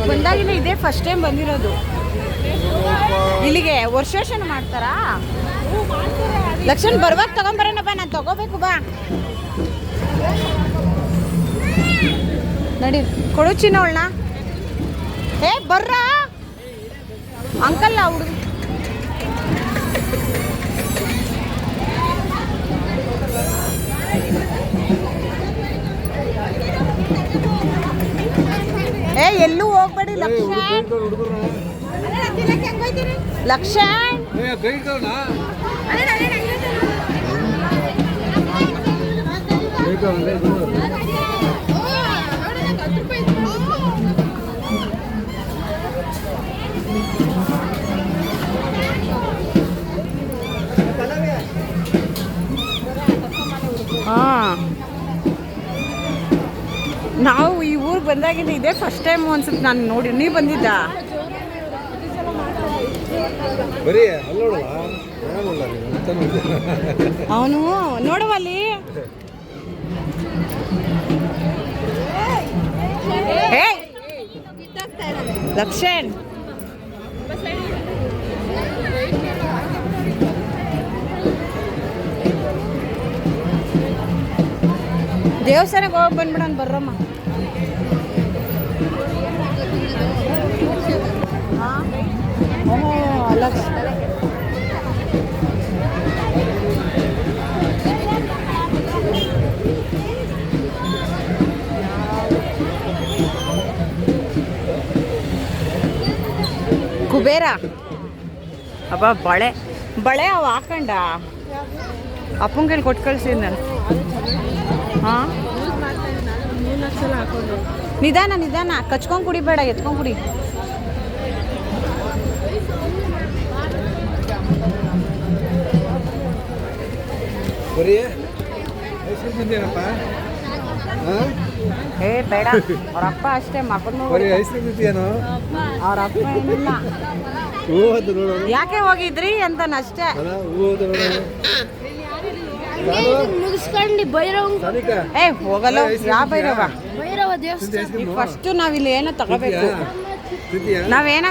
ಬಂದಾಗಿನ ಇದೇ first time ಬಂದಿರೋದು ಇಲ್ಲಿಗೆ. ವರ್ಷ ಮಾಡ್ತಾರಾ? ಲಕ್ಷಣ ಬರುವಾಗ ತಗೊಂಬರೋಣಪ್ಪ, ನಾನು ತಗೋಬೇಕು ಬಾ. ನಡಿ ಕೊಡು ಚಿನ್ನವಳನ್ನ. ಏ ಬರ್ರ ಅಂಕಲ್ ಹುಡುಗ. ಏ ಎಲ್ಲೂ ಹೋಗ್ಬೇಡಿ ಲಕ್ಷಣ್. ಲಕ್ಷಣ್ ನಾವು ಈ ಊರಿಗೆ ಬಂದಾಗಿಂದ ಇದೇ ಫಸ್ಟ್ ಟೈಮ್ ಅನ್ಸುತ್ತೆ ನಾನು ನೋಡಿ. ನೀವು ಬಂದಿದ್ದ? ಅವನು ನೋಡುವ ಅಲ್ಲಿ. ಲಕ್ಷಣ್ ದೇವಸ್ಥಾನಕ್ಕೆ ಹೋಗಿ ಬಂದ್ಬಿಡೋಣ ಬರ್ರಮ್ಮ. ಕುಬೇರ ಅಬ್ಬ ಬಳೆ ಅವು ಹಾಕೊಂಡ ಅಪ್ಪನ ಕೈಲಿ ಕೊಟ್ಟು ಕಳಿಸಿದ್ ನಾನು. ಹಾಂ ನಿಧಾನ ಕಚ್ಕೊಂಡು ಕುಡಿಬೇಡ, ಎತ್ಕೊಂಡು ಕುಡಿ. ಏ ಬೇಡ, ಅವ್ರಪ್ಪ ಅಷ್ಟೇ ಮಕ್ಕಳು. ಅವ್ರಪ್ಪ ಏನಿಲ್ಲ, ಯಾಕೆ ಹೋಗಿದ್ರಿ ಅಂತಾನಷ್ಟೇ. ಮುಗಿಸ್ಕೊಂಡು ಭೈರವ. ಏ ಹೋಗಲ್ಲ, ಯಾವ ಭೈರವ? ಫಸ್ಟ್ ನಾವಿಲ್ಲಿ ಏನೋ ತಗೋಬೇಕು. ನಾವೇನ